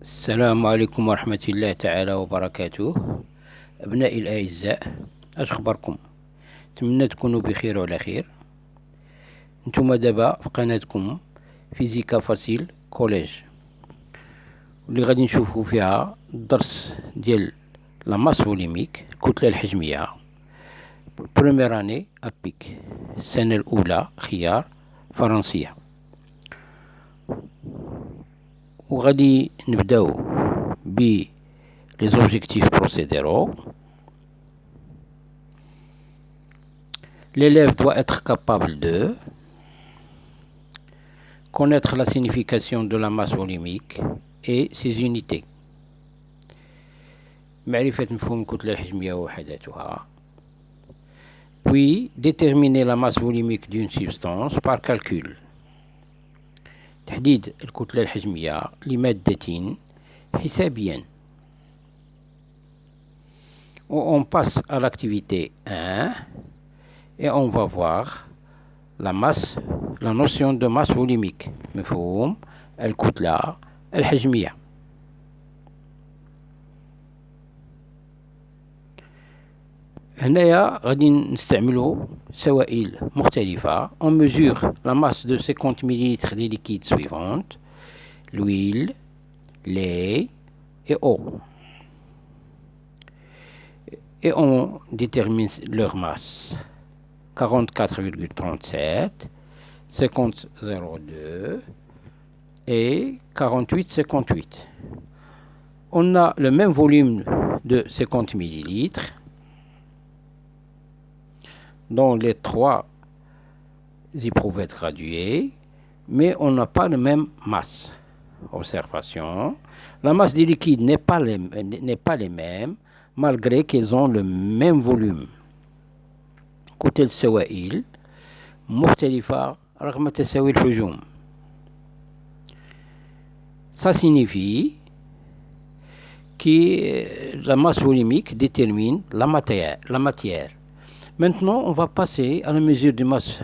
السلام عليكم ورحمة الله تعالى وبركاته. أبنائي الأعزاء، أش أخباركم؟ نتمنى تكونوا بخير وعلى خير. نتوما دابا في قناتكم فيزيكا فاسيل كوليج، واللي غادي نشوفوا فيها الدرس ديال لا ماس فوليميك، الكتلة الحجمية، بروميير اني ابيك، السنة الأولى خيار فرنسية. وغادي نبداو ب les objectifs procédéraux. L'élève doit être capable de connaître la signification de la masse volumique et ses unités. معرفة مفهوم الكتلة الحجمية ووحداتها. Puis déterminer la masse volumique d'une substance par calcul. تحديد الكتلة الحجمية لمادة حسابيا. On passe à l'activité 1 et on va voir la masse, la notion de masse volumique. مفهوم الكتلة الحجمية. هنايا غادي نستعملوا سوائل مختلفة. On mesure la masse de 50 ml des liquides suivantes: l'huile, lait et eau. Et on détermine leur masse: 44,37, 50,02 et 48,58. On a le même volume de 50 ml dans les trois éprouvettes graduées, mais on n'a pas la même masse. Observation: la masse des liquides n'est pas les mêmes malgré qu'ils ont le même volume. كتل السوائل مختلفة رغم تساوي الحجوم. Ça signifie que la masse volumique détermine la matière. Maintenant, on va passer à la mesure de masse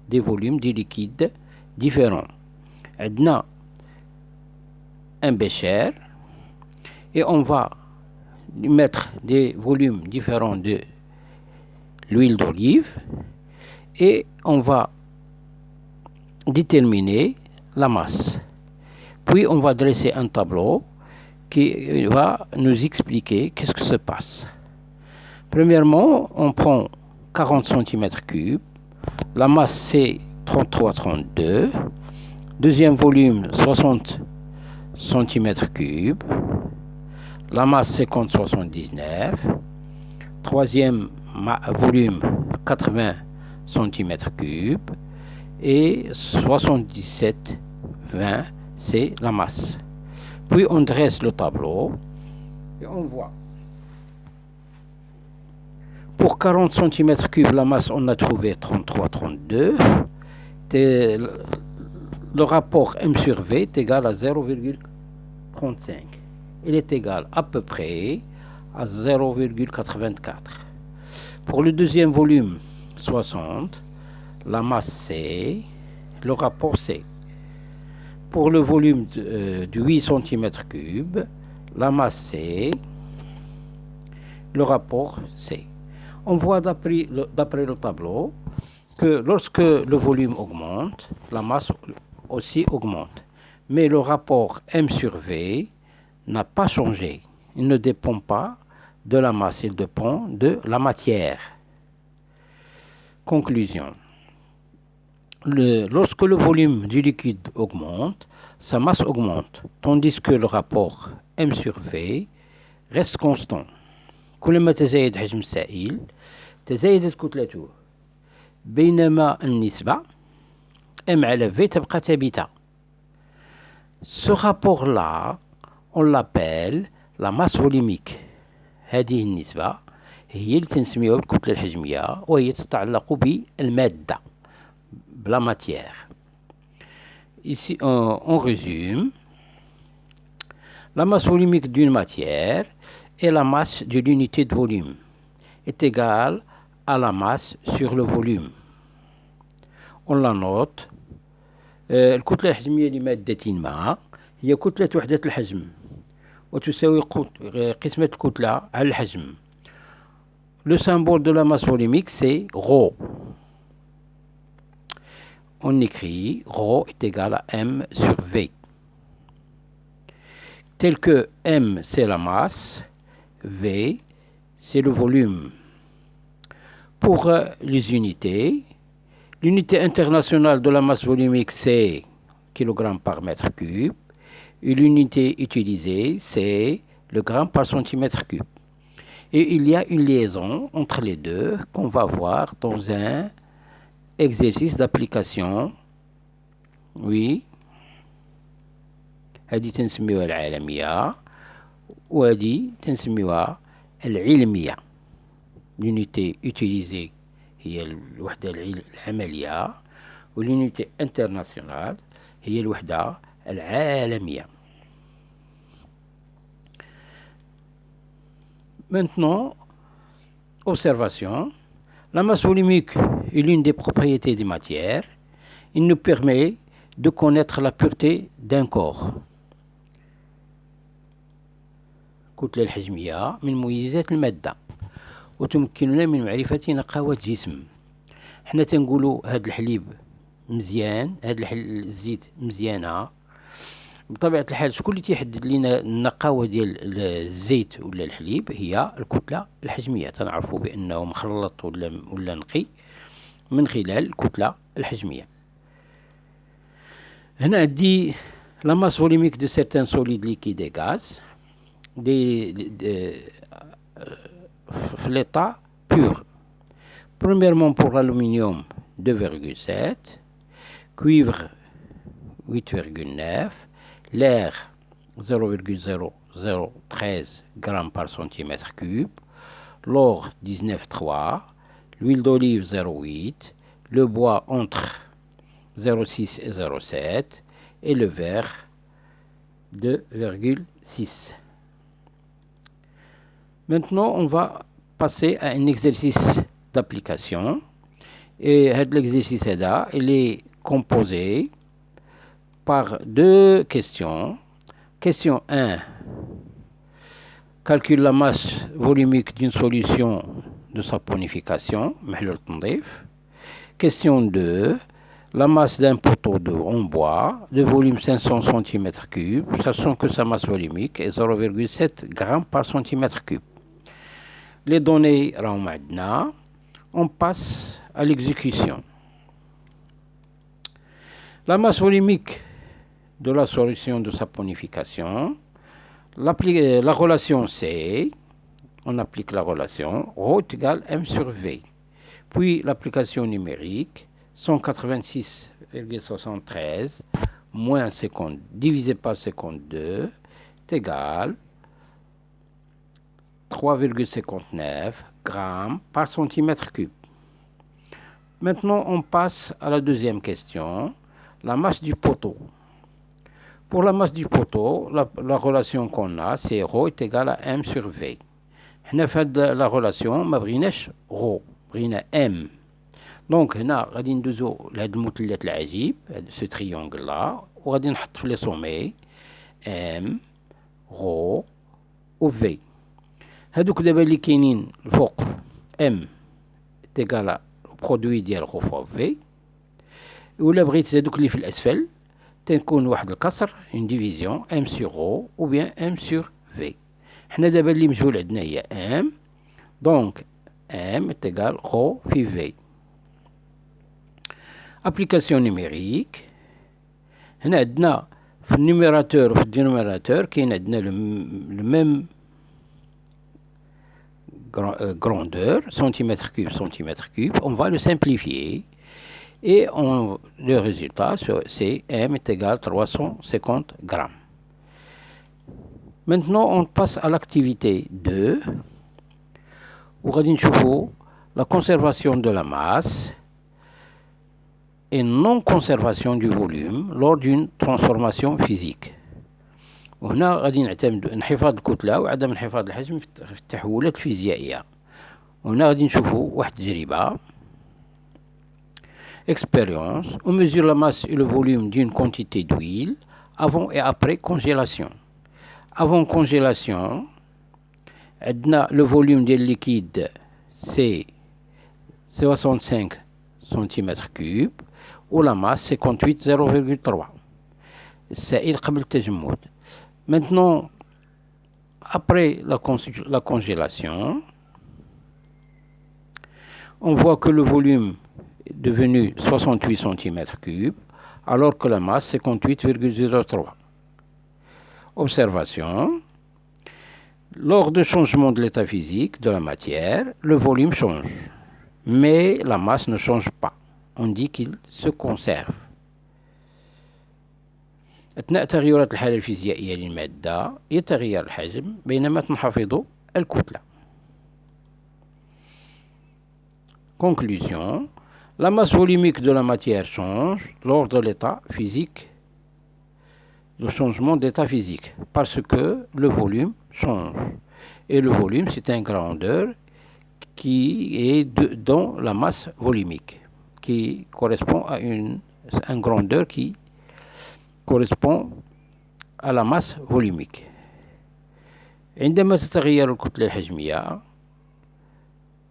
des volumes des liquides différents. On a un bécher et on va mettre des volumes différents de l'huile d'olive et on va déterminer la masse. Puis on va dresser un tableau qui va nous expliquer qu'est-ce que se passe. Premièrement, on prend 40 cm3, la masse c'est 33,32, deuxième volume 60 cm3, la masse 50,79, troisième volume 80 cm3 et 77,20 c'est la masse. Puis on dresse le tableau et on voit. Pour 40 cm3 la masse, on a trouvé 33,32. Le rapport M sur V est égal à 0,35. Il est égal à peu près à 0,84. Pour le deuxième volume 60, la masse C, le rapport C. Pour le volume de 8 cm3, la masse C, le rapport C. On voit d'après le tableau que lorsque le volume augmente, la masse aussi augmente. Mais le rapport M sur V n'a pas changé. Il ne dépend pas de la masse, il dépend de la matière. Conclusion. Lorsque le volume du liquide augmente, sa masse augmente, tandis que le rapport M sur V reste constant. كلما تزايد حجم السائل تزايدت كتلته، بينما النسبة M على V تبقى ثابتة. Ce rapport-là, on l'appelle la masse volumique. هذه النسبة هي اللي تنسميها بالكتلة الحجمية، وهي تتعلق بالمادة، بلا matière. Ici, on résume. La masse volumique d'une matière et la masse de l'unité de volume est égale à la masse sur le volume. On la note. الكتلة الحجمية لمادة ما هي كتلة وحدة الحجم وتساوي قسمة الكتلة على الحجم. Le symbole de la masse volumique, c'est ρ. On écrit ρ est égal à m sur v. Tel que m, c'est la masse, v, c'est le volume. Pour les unités, l'unité internationale de la masse volumique, c'est kg par mètre cube. Et l'unité utilisée, c'est le gramme par centimètre cube. Et il y a une liaison entre les deux qu'on va voir dans un exercice d'application. Oui. هذه تنسميوها العالمية وهذه تنسميوها العلمية. L'unité utilisée هي الوحدة العملية والunité internationale هي الوحدة العالمية. Maintenant, observation. La masse volumique est l'une des propriétés des matières. Il nous permet de connaître la pureté d'un corps. الكتلة الحجمية من مميزات المادة وتمكننا من معرفة نقاوة جسم. حنا تنقولوا هاد الحليب مزيان، هاد الزيت مزيانة. بطبيعة الحال شكون اللي تيحدد لنا النقاوة ديال الزيت ولا الحليب؟ هي الكتلة الحجمية. تنعرفوا بأنه مخلط ولا نقي من خلال الكتلة الحجمية. هنا عندي la masse volumique de certains solides liquides et gaz في l'état pur. Premièrement pour l'aluminium 2,7, cuivre 8,9, l'air 0,0013 g par centimètre cube, l'or 19,3, l'huile d'olive 0,8, le bois entre 0,6 et 0,7 et le verre 2,6. Maintenant, on va passer à un exercice d'application. Et l'exercice là, il est composé par deux questions. Question 1. Calcule la masse volumique d'une solution de saponification. Question 2. La masse d'un poteau en bois de volume 500 cm3, sachant que sa masse volumique est 0,7 g par centimètre cube. Les données sont maintenant. On passe à l'exécution. La masse volumique de la solution de saponification, la relation c'est, on applique la relation ρ égale m sur v. Puis l'application numérique, 186,73 moins 50 divisé par 52 est égal 3,59 grammes par centimètre cube. Maintenant, on passe à la deuxième question, la masse du poteau. Pour la masse du poteau, la relation qu'on a, c'est ρ est égal à m sur v. هنا في هاد la relation ما بغيناش ρ، بغينا m. Donc هنا غادي ندوزو لهاد المثلث العجيب، هاد ce triangle là، وغادي نحط في لي sommets m ρ و v. هادوك دابا اللي كاينين الفوق m تيغالا برودوي ديال غو فوا في، ولا بغيت هادوك اللي في الاسفل تنكون واحد الكسر اون ديفيزيون ام سور غو او بيان ام سور في. حنا دابا اللي مجهول عندنا هي ام، دونك ام تيغال غو في في. ابليكاسيون نيميريك، هنا عندنا في النيميراتور وفي الدينوميراتور كاين عندنا لو ميم grandeur, centimètre cube, on va le simplifier et le résultat c'est m est égal à 350 grammes. Maintenant on passe à l'activité 2 où غادي نشوفوا la conservation de la masse et non conservation du volume lors d'une transformation physique. وهنا غادي نعتمد انحفاظ الكتلة وعدم انحفاظ الحجم في التحولات الفيزيائية. وهنا غادي نشوفوا واحد التجربة expérience. On mesure la masse et le volume d'une quantité d'huile avant et après congélation. Avant congélation, le volume du liquide c'est 65 cm3 ou la masse 58 0,3. السائل قبل التجمد. Maintenant, après la congélation, on voit que le volume est devenu 68 cm3 alors que la masse 58,03. Observation. Lors du changement de l'état physique de la matière, le volume change, mais la masse ne change pas. On dit qu'il se conserve. أثناء تغيرات الحالة الفيزيائية للمادة يتغير الحجم بينما تنحفظ الكتلة. Conclusion. La masse volumique de la matière change lors de l'état physique, le changement d'état physique, parce que le volume change. Et le volume, c'est une grandeur qui est dans la masse volumique, qui correspond à une grandeur qui correspond à la masse volumique. عندما تتغير الكتلة الحجمية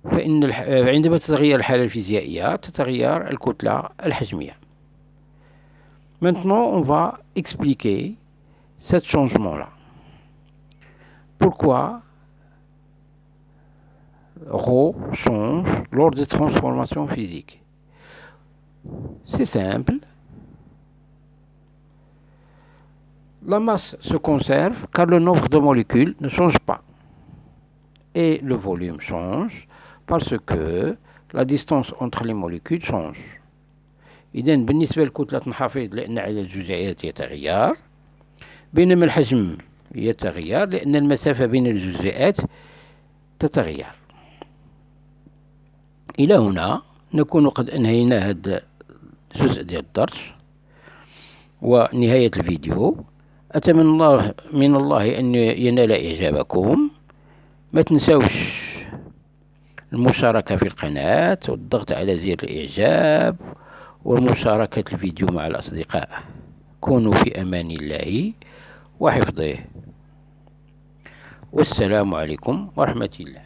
عندما تتغير الحالة الفيزيائية تتغير الكتلة الحجمية. Maintenant, on va expliquer ce changement-là. Pourquoi ρ change lors des transformations physiques? C'est simple. La masse se conserve car le nombre de molécules ne change pas. Et le volume change parce que la distance entre les molécules change. إذا بالنسبة للكتلة تنحفظ لأن عدد الجزيئات يتغير، بينما الحجم يتغير لأن المسافة بين الجزيئات تتغير. إلى هنا نكون قد أنهينا هذا الجزء ديال الدرس ونهاية الفيديو. أتمنى من الله أن ينال إعجابكم. ما تنسوش المشاركة في القناة والضغط على زر الإعجاب ومشاركة الفيديو مع الأصدقاء. كونوا في أمان الله وحفظه، والسلام عليكم ورحمة الله.